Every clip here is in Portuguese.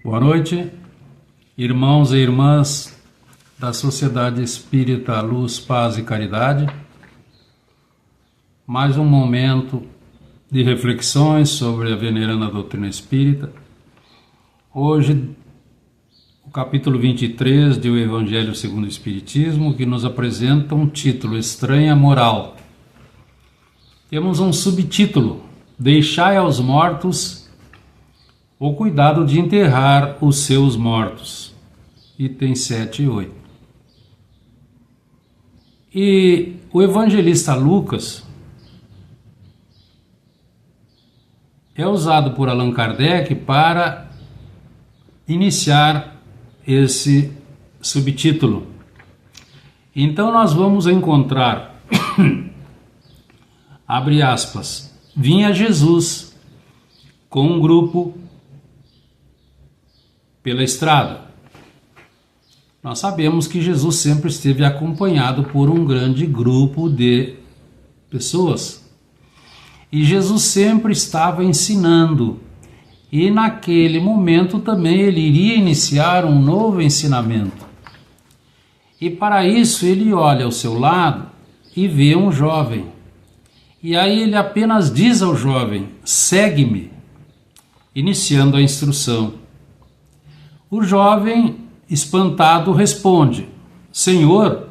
Boa noite, irmãos e irmãs da Sociedade Espírita Luz, Paz e Caridade. Mais um momento de reflexões sobre a veneranda doutrina espírita. Hoje, o capítulo 23 do Evangelho segundo o Espiritismo, que nos apresenta um título: Estranha Moral. Temos um subtítulo: Deixai aos mortos o cuidado de enterrar os seus mortos. Itens 7 e 8. E o evangelista Lucas é usado por Allan Kardec para iniciar esse subtítulo. Então nós vamos encontrar, abre aspas, vinha Jesus com um grupo pela estrada. Nós sabemos que Jesus sempre esteve acompanhado por um grande grupo de pessoas. E Jesus sempre estava ensinando. E naquele momento também ele iria iniciar um novo ensinamento. E para isso ele olha ao seu lado e vê um jovem. E aí ele apenas diz ao jovem: segue-me, iniciando a instrução. O jovem, espantado, responde: Senhor,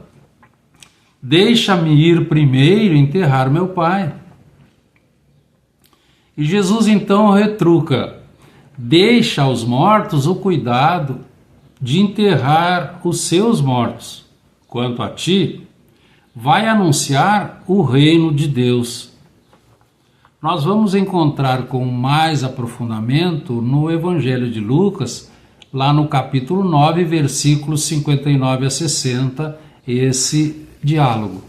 deixa-me ir primeiro enterrar meu pai. E Jesus então retruca: deixa aos mortos o cuidado de enterrar os seus mortos. Quanto a ti, vai anunciar o reino de Deus. Nós vamos encontrar com mais aprofundamento no Evangelho de Lucas, lá no capítulo 9, versículos 59 a 60, esse diálogo.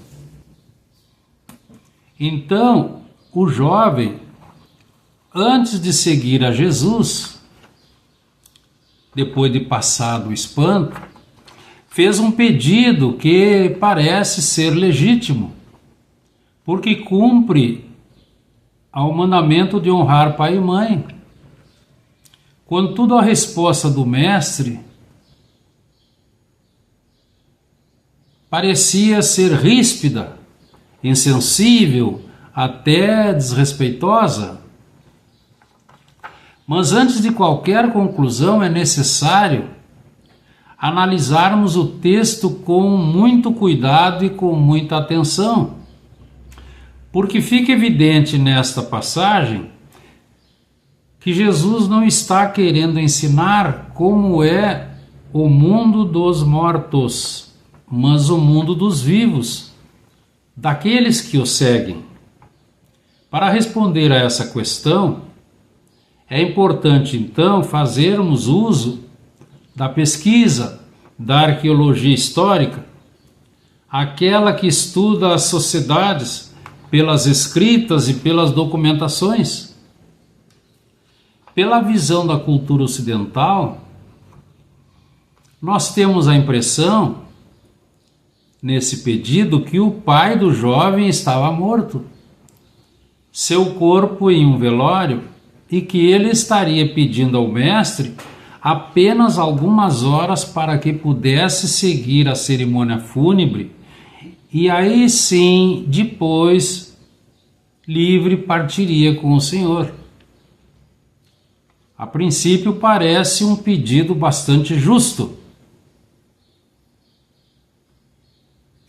Então, o jovem, antes de seguir a Jesus, depois de passado o espanto, fez um pedido que parece ser legítimo, porque cumpre ao mandamento de honrar pai e mãe. Contudo, a resposta do mestre parecia ser ríspida, insensível, até desrespeitosa. Mas antes de qualquer conclusão é necessário analisarmos o texto com muito cuidado e com muita atenção, porque fica evidente nesta passagem que Jesus não está querendo ensinar como é o mundo dos mortos, mas o mundo dos vivos, daqueles que o seguem. Para responder a essa questão, é importante então fazermos uso da pesquisa, da arqueologia histórica, aquela que estuda as sociedades pelas escritas e pelas documentações. Pela visão da cultura ocidental, nós temos a impressão, nesse pedido, que o pai do jovem estava morto, seu corpo em um velório, e que ele estaria pedindo ao mestre apenas algumas horas para que pudesse seguir a cerimônia fúnebre, e aí sim, depois, livre, partiria com o Senhor. A princípio parece um pedido bastante justo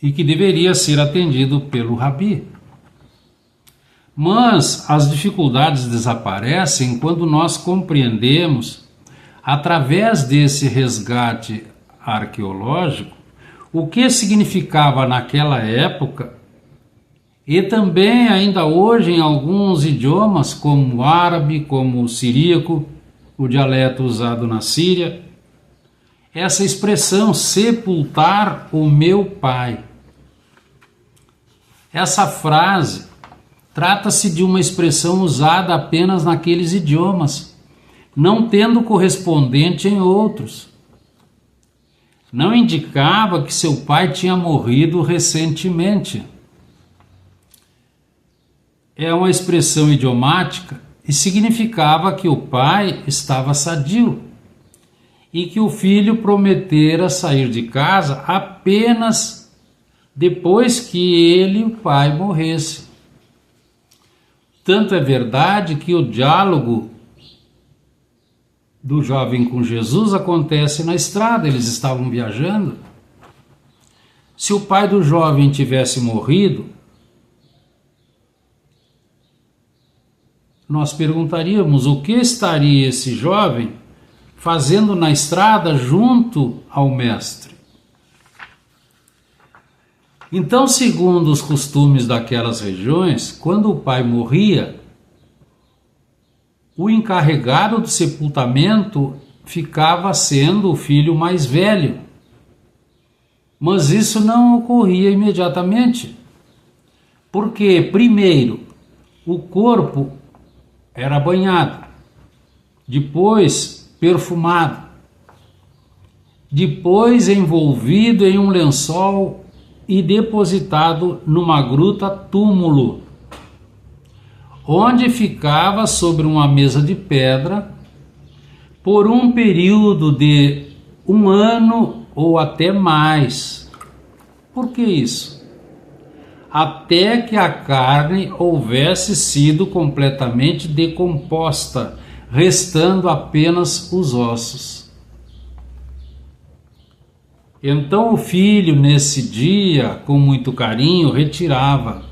e que deveria ser atendido pelo Rabi. Mas as dificuldades desaparecem quando nós compreendemos, através desse resgate arqueológico, o que significava naquela época e também ainda hoje em alguns idiomas, como o árabe, como o siríaco, o dialeto usado na Síria, essa expressão sepultar o meu pai. Essa frase trata-se de uma expressão usada apenas naqueles idiomas, não tendo correspondente em outros. Não indicava que seu pai tinha morrido recentemente. É uma expressão idiomática e significava que o pai estava sadio, e que o filho prometera sair de casa apenas depois que ele, o pai, morresse. Tanto é verdade que o diálogo do jovem com Jesus acontece na estrada, eles estavam viajando. Se o pai do jovem tivesse morrido, nós perguntaríamos o que estaria esse jovem fazendo na estrada junto ao mestre. Então, segundo os costumes daquelas regiões, quando o pai morria, o encarregado do sepultamento ficava sendo o filho mais velho. Mas isso não ocorria imediatamente, porque, primeiro, o corpo era banhado, depois perfumado, depois envolvido em um lençol e depositado numa gruta túmulo, onde ficava sobre uma mesa de pedra por um período de 1 ano ou até mais. Por que isso? Até que a carne houvesse sido completamente decomposta, restando apenas os ossos. Então o filho, nesse dia, com muito carinho, retirava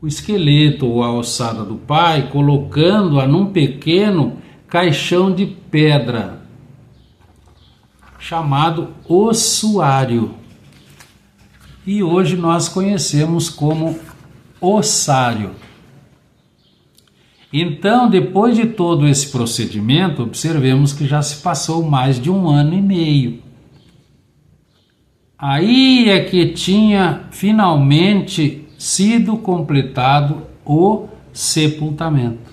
o esqueleto ou a ossada do pai, colocando-a num pequeno caixão de pedra, chamado ossuário. E hoje nós conhecemos como ossário. Então, depois de todo esse procedimento, observemos que já se passou mais de 1 ano e meio. Aí é que tinha finalmente sido completado o sepultamento.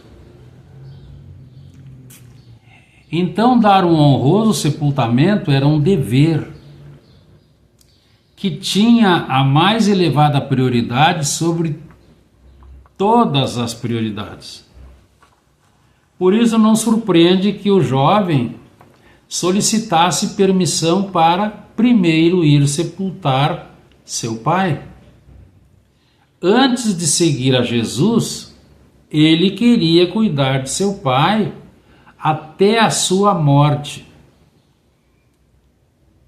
Então, dar um honroso sepultamento era um dever que tinha a mais elevada prioridade sobre todas as prioridades. Por isso não surpreende que o jovem solicitasse permissão para primeiro ir sepultar seu pai. Antes de seguir a Jesus, ele queria cuidar de seu pai até a sua morte.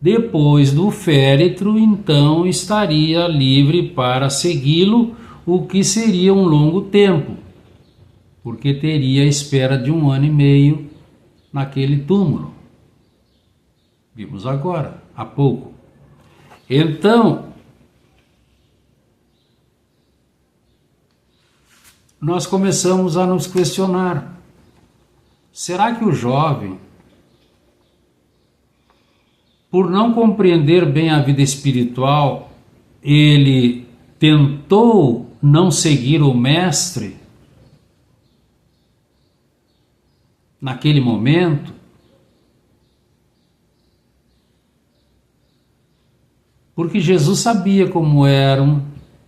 Depois do féretro, então, estaria livre para segui-lo, o que seria um longo tempo, porque teria a espera de 1 ano e meio naquele túmulo. Vimos agora, há pouco. Então, nós começamos a nos questionar: será que o jovem, por não compreender bem a vida espiritual, ele tentou não seguir o mestre naquele momento? Porque Jesus sabia como eram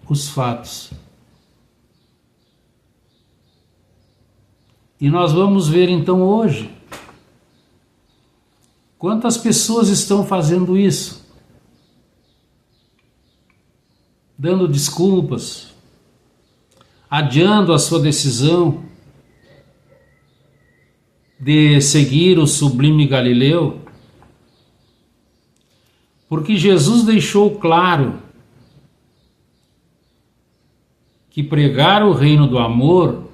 os fatos. E nós vamos ver então hoje quantas pessoas estão fazendo isso, dando desculpas, adiando a sua decisão de seguir o sublime Galileu, porque Jesus deixou claro que pregar o reino do amor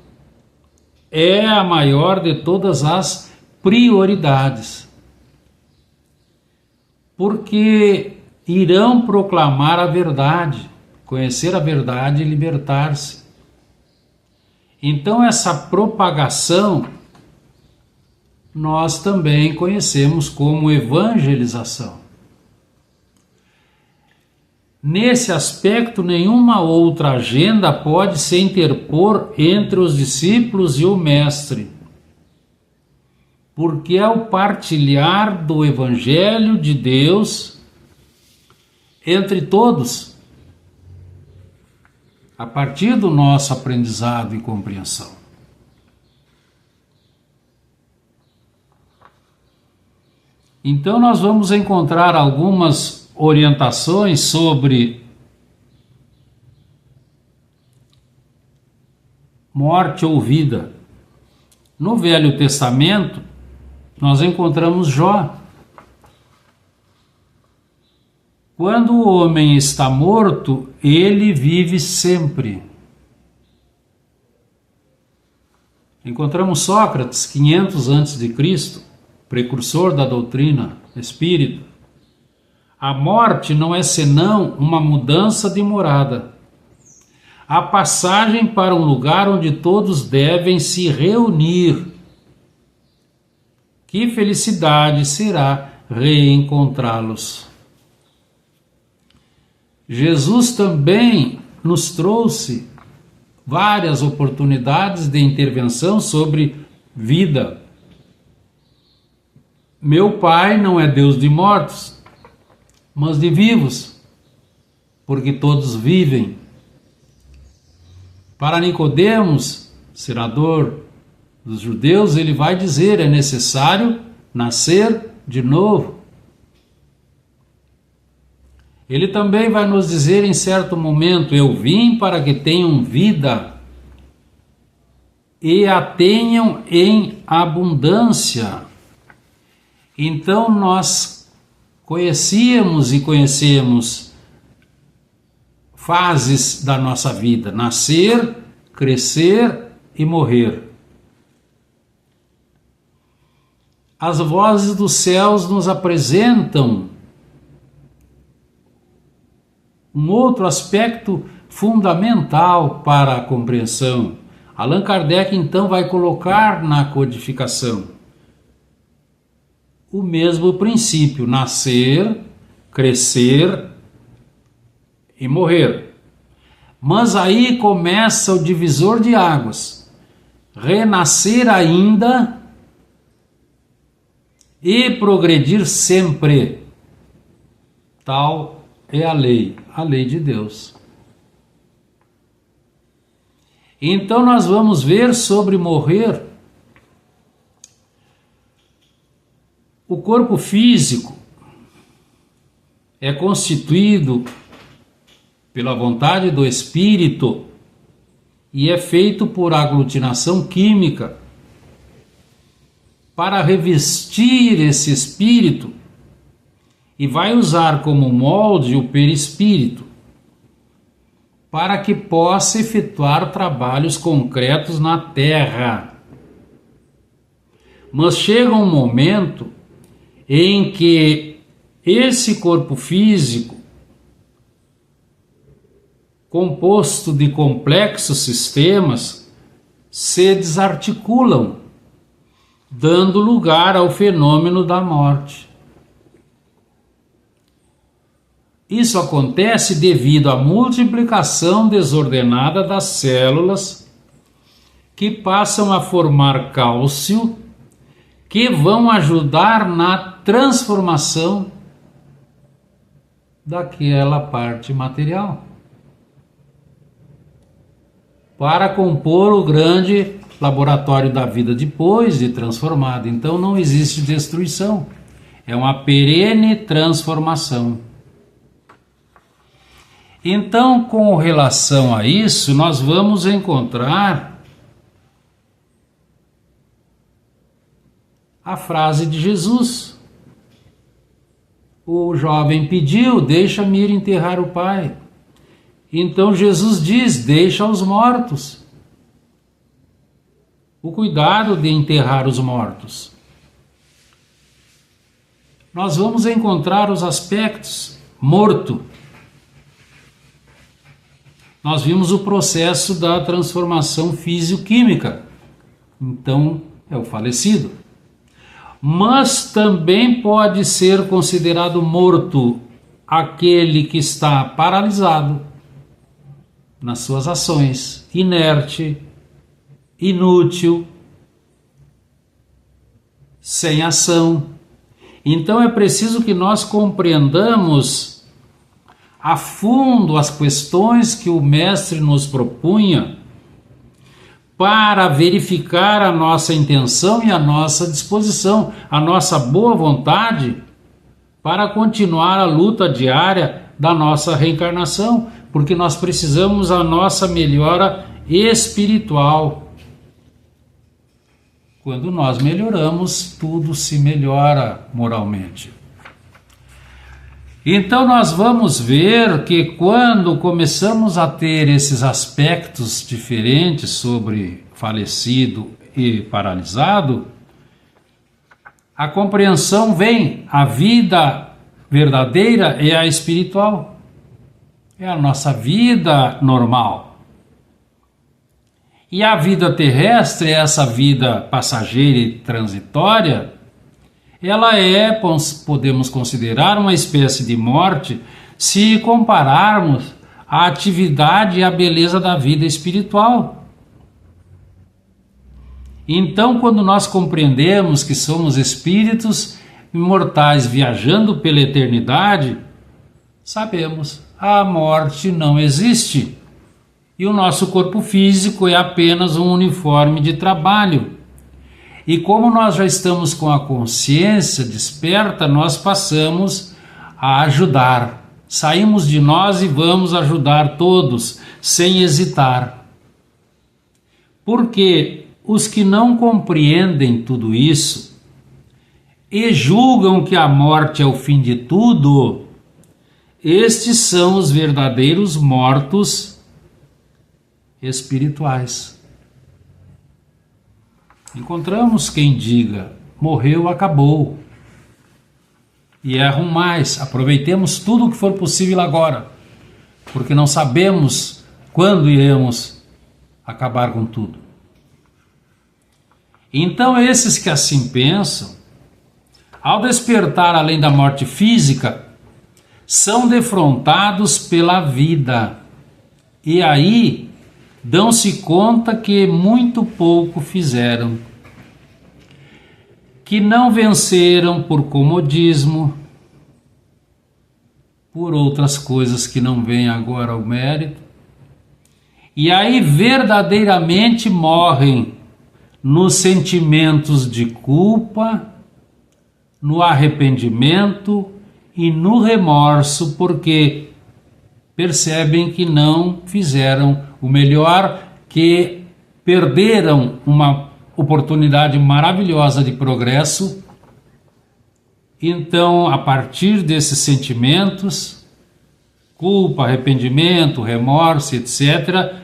é a maior de todas as prioridades, porque irão proclamar a verdade, conhecer a verdade e libertar-se. Então essa propagação nós também conhecemos como evangelização. Nesse aspecto, nenhuma outra agenda pode se interpor entre os discípulos e o mestre, porque é o partilhar do Evangelho de Deus entre todos, a partir do nosso aprendizado e compreensão. Então nós vamos encontrar algumas orientações sobre morte ou vida. No Velho Testamento, nós encontramos Jó. Quando o homem está morto, ele vive sempre. Encontramos Sócrates, 500 a.C., precursor da doutrina espírita. A morte não é senão uma mudança de morada, a passagem para um lugar onde todos devem se reunir. Que felicidade será reencontrá-los. Jesus também nos trouxe várias oportunidades de intervenção sobre vida. Meu Pai não é Deus de mortos, mas de vivos, porque todos vivem. Para Nicodemos, senador dos judeus, ele vai dizer: é necessário nascer de novo. Ele também vai nos dizer em certo momento: eu vim para que tenham vida e a tenham em abundância. Então nós conhecíamos e conhecemos fases da nossa vida: nascer, crescer e morrer. As vozes dos céus nos apresentam um outro aspecto fundamental para a compreensão. Allan Kardec então vai colocar na codificação o mesmo princípio: nascer, crescer e morrer. Mas aí começa o divisor de águas: renascer ainda e progredir sempre. Tal é a lei de Deus. Então nós vamos ver sobre morrer. O corpo físico é constituído pela vontade do espírito e é feito por aglutinação química. Para revestir esse espírito, e vai usar como molde o perispírito, para que possa efetuar trabalhos concretos na terra. Mas chega um momento em que esse corpo físico, composto de complexos sistemas, se desarticulam, dando lugar ao fenômeno da morte. Isso acontece devido à multiplicação desordenada das células, que passam a formar cálcio, que vão ajudar na transformação daquela parte material, para compor o grande laboratório da vida depois de transformado. Então não existe destruição, é uma perene transformação. Então, com relação a isso, nós vamos encontrar a frase de Jesus. O jovem pediu: deixa-me ir enterrar o pai. Então Jesus diz: deixa os mortos. O cuidado de enterrar os mortos. Nós vamos encontrar os aspectos morto. Nós vimos o processo da transformação físico-química. Então, é o falecido. Mas também pode ser considerado morto aquele que está paralisado nas suas ações, inerte, inútil, sem ação. Então é preciso que nós compreendamos a fundo as questões que o mestre nos propunha, para verificar a nossa intenção e a nossa disposição, a nossa boa vontade para continuar a luta diária da nossa reencarnação, porque nós precisamos a nossa melhora espiritual. Quando nós melhoramos, tudo se melhora moralmente. Então nós vamos ver que quando começamos a ter esses aspectos diferentes sobre falecido e paralisado, a compreensão vem, a vida verdadeira é a espiritual, é a nossa vida normal. E a vida terrestre, essa vida passageira e transitória, ela é, podemos considerar, uma espécie de morte se compararmos a atividade e a beleza da vida espiritual. Então, quando nós compreendemos que somos espíritos imortais viajando pela eternidade, sabemos a morte não existe e o nosso corpo físico é apenas um uniforme de trabalho. E como nós já estamos com a consciência desperta, nós passamos a ajudar. Saímos de nós e vamos ajudar todos, sem hesitar. Porque os que não compreendem tudo isso e julgam que a morte é o fim de tudo, estes são os verdadeiros mortos espirituais. Encontramos quem diga, morreu, acabou. E erram mais, aproveitemos tudo o que for possível agora, porque não sabemos quando iremos acabar com tudo. Então esses que assim pensam, ao despertar além da morte física, são defrontados pela vida. E aí dão-se conta que muito pouco fizeram, que não venceram por comodismo, por outras coisas que não vêm agora ao mérito, e aí verdadeiramente morrem nos sentimentos de culpa, no arrependimento e no remorso, porque percebem que não fizeram o melhor, que perderam uma oportunidade maravilhosa de progresso. Então, a partir desses sentimentos, culpa, arrependimento, remorso, etc.,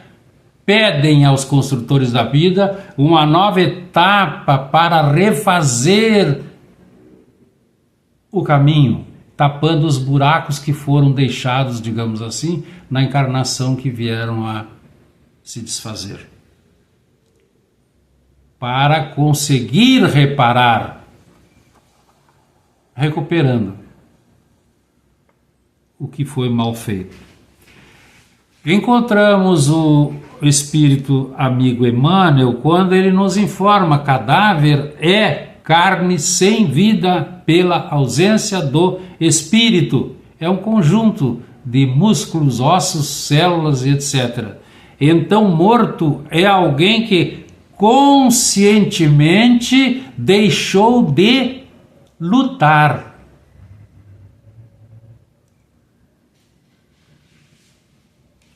pedem aos construtores da vida uma nova etapa para refazer o caminho, tapando os buracos que foram deixados, digamos assim, na encarnação que vieram a se desfazer. Para conseguir reparar, recuperando o que foi mal feito. Encontramos o espírito amigo Emmanuel quando ele nos informa: cadáver é carne sem vida pela ausência do espírito. É um conjunto de músculos, ossos, células e etc. Então, morto é alguém que conscientemente deixou de lutar.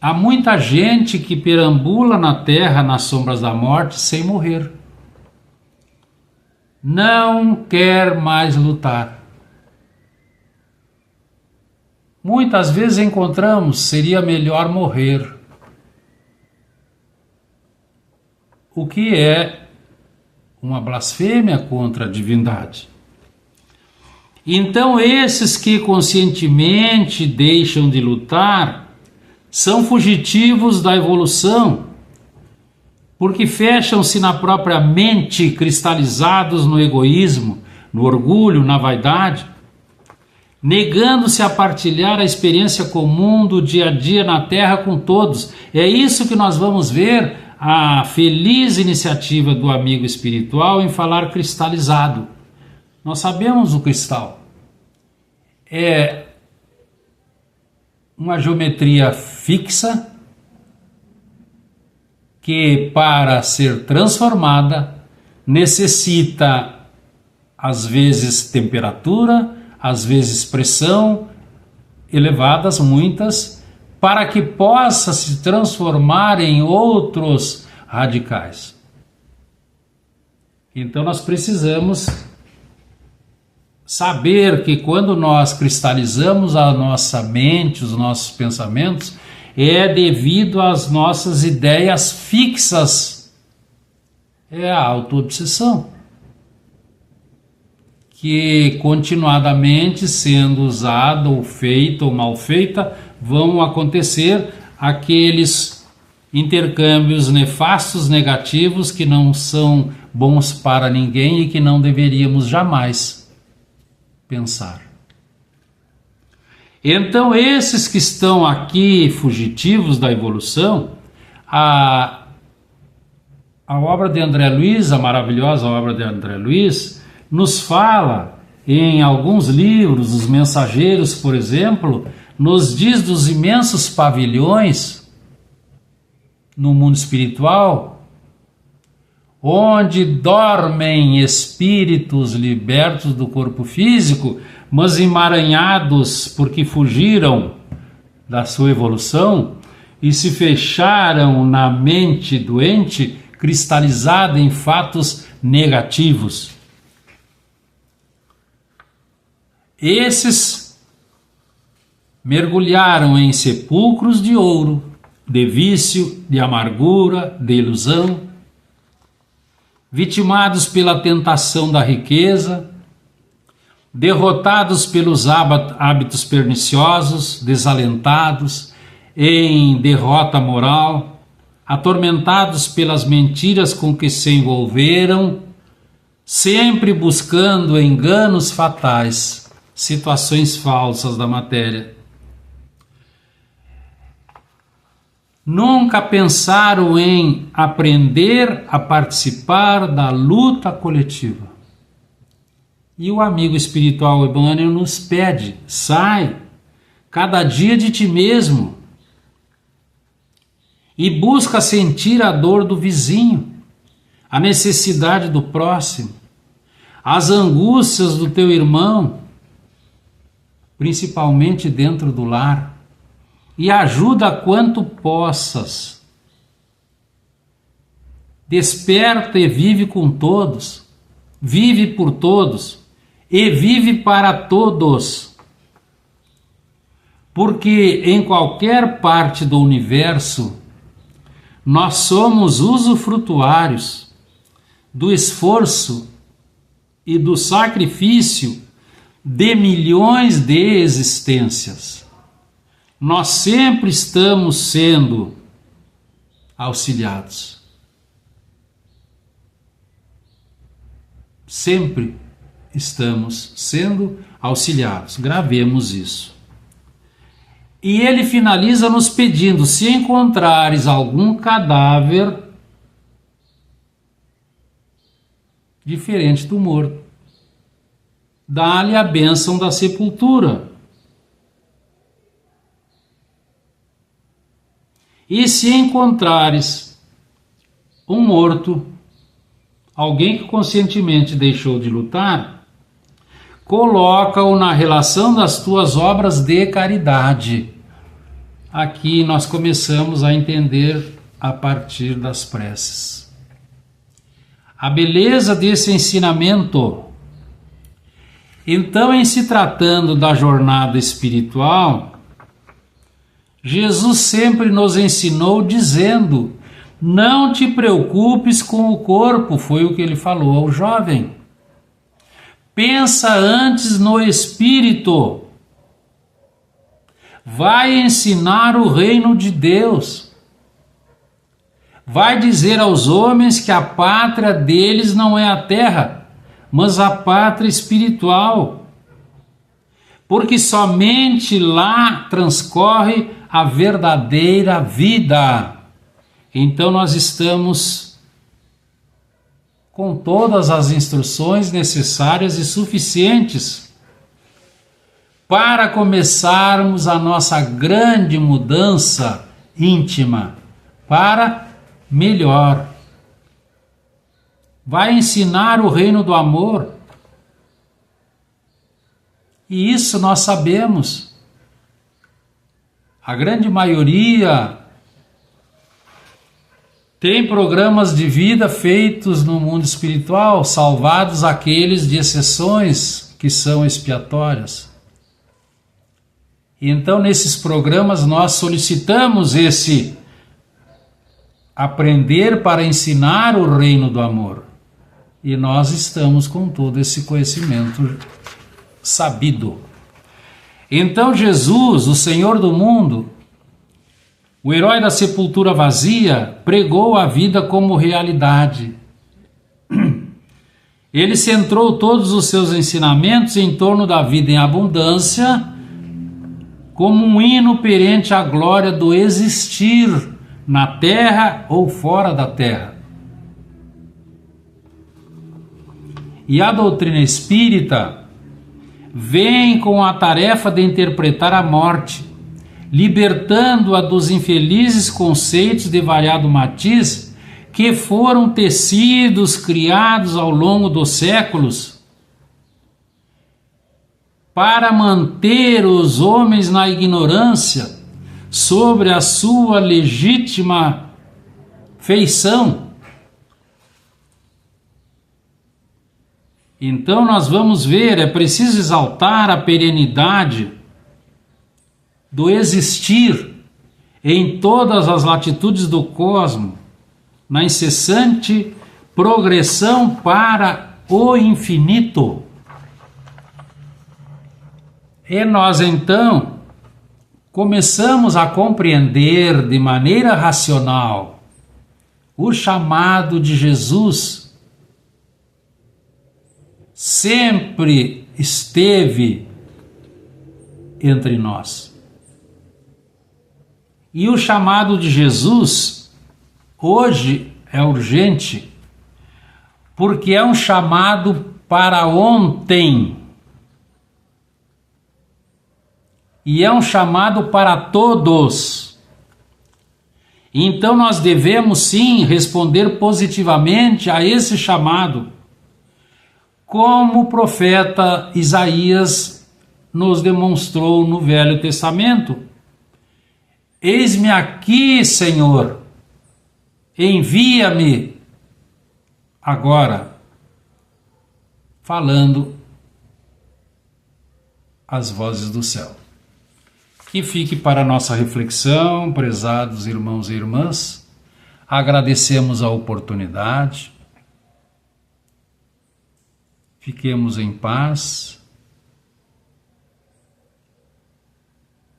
Há muita gente que perambula na terra nas sombras da morte sem morrer. Não quer mais lutar. Muitas vezes encontramos, seria melhor morrer. O que é uma blasfêmia contra a divindade. Então esses que conscientemente deixam de lutar são fugitivos da evolução, porque fecham-se na própria mente, cristalizados no egoísmo, no orgulho, na vaidade, negando-se a partilhar a experiência comum do dia a dia na Terra com todos. É isso que nós vamos ver a feliz iniciativa do amigo espiritual em falar cristalizado. Nós sabemos o cristal. É uma geometria fixa, que para ser transformada necessita às vezes temperatura, às vezes pressão elevadas, muitas, para que possa se transformar em outros radicais. Então nós precisamos saber que quando nós cristalizamos a nossa mente, os nossos pensamentos, é devido às nossas ideias fixas. É a autoobsessão, que continuadamente sendo usada ou feita ou mal feita, vão acontecer aqueles intercâmbios nefastos, negativos, que não são bons para ninguém e que não deveríamos jamais pensar. Então, esses que estão aqui fugitivos da evolução, a obra de André Luiz, a maravilhosa obra de André Luiz, nos fala em alguns livros, Os Mensageiros, por exemplo, nos diz dos imensos pavilhões no mundo espiritual, onde dormem espíritos libertos do corpo físico, mas emaranhados porque fugiram da sua evolução e se fecharam na mente doente, cristalizada em fatos negativos. Esses mergulharam em sepulcros de ouro, de vício, de amargura, de ilusão, vitimados pela tentação da riqueza, derrotados pelos hábitos perniciosos, desalentados, em derrota moral, atormentados pelas mentiras com que se envolveram, sempre buscando enganos fatais, situações falsas da matéria. Nunca pensaram em aprender a participar da luta coletiva. E o amigo espiritual Emmanuel nos pede: sai cada dia de ti mesmo e busca sentir a dor do vizinho, a necessidade do próximo, as angústias do teu irmão, principalmente dentro do lar, e ajuda quanto possas. Desperta e vive com todos, vive por todos e vive para todos. Porque em qualquer parte do universo nós somos usufrutuários do esforço e do sacrifício de milhões de existências. Nós sempre estamos sendo auxiliados. Sempre estamos sendo auxiliados. Gravemos isso. E ele finaliza nos pedindo: se encontrares algum cadáver diferente do morto, dá-lhe a bênção da sepultura. E se encontrares um morto, alguém que conscientemente deixou de lutar, coloca-o na relação das tuas obras de caridade. Aqui nós começamos a entender a partir das preces a beleza desse ensinamento. Então, em se tratando da jornada espiritual, Jesus sempre nos ensinou dizendo: não te preocupes com o corpo, foi o que ele falou ao jovem. Pensa antes no espírito. Vai ensinar o reino de Deus. Vai dizer aos homens que a pátria deles não é a terra, mas a pátria espiritual. Porque somente lá transcorre a verdadeira vida. Então nós estamos com todas as instruções necessárias e suficientes para começarmos a nossa grande mudança íntima, para melhor. Vai ensinar o reino do amor. E isso nós sabemos. A grande maioria tem programas de vida feitos no mundo espiritual, salvados aqueles de exceções que são expiatórias. Então, nesses programas, nós solicitamos esse aprender para ensinar o reino do amor. E nós estamos com todo esse conhecimento sabido. Então, Jesus, o Senhor do mundo, o herói da sepultura vazia, pregou a vida como realidade. Ele centrou todos os seus ensinamentos em torno da vida em abundância, como um hino perante a glória do existir na terra ou fora da terra. E a doutrina espírita vem com a tarefa de interpretar a morte, libertando-a dos infelizes conceitos de variado matiz que foram tecidos, criados ao longo dos séculos para manter os homens na ignorância sobre a sua legítima feição. Então nós vamos ver, é preciso exaltar a perenidade do existir em todas as latitudes do cosmos, na incessante progressão para o infinito. E nós então começamos a compreender de maneira racional o chamado de Jesus. Sempre esteve entre nós. E o chamado de Jesus hoje é urgente, porque é um chamado para ontem. E é um chamado para todos. Então nós devemos sim responder positivamente a esse chamado, como o profeta Isaías nos demonstrou no Velho Testamento. Eis-me aqui, Senhor, envia-me agora, falando as vozes do céu. Que fique para a nossa reflexão, prezados irmãos e irmãs. Agradecemos a oportunidade. Fiquemos em paz.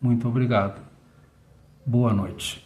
Muito obrigado. Boa noite.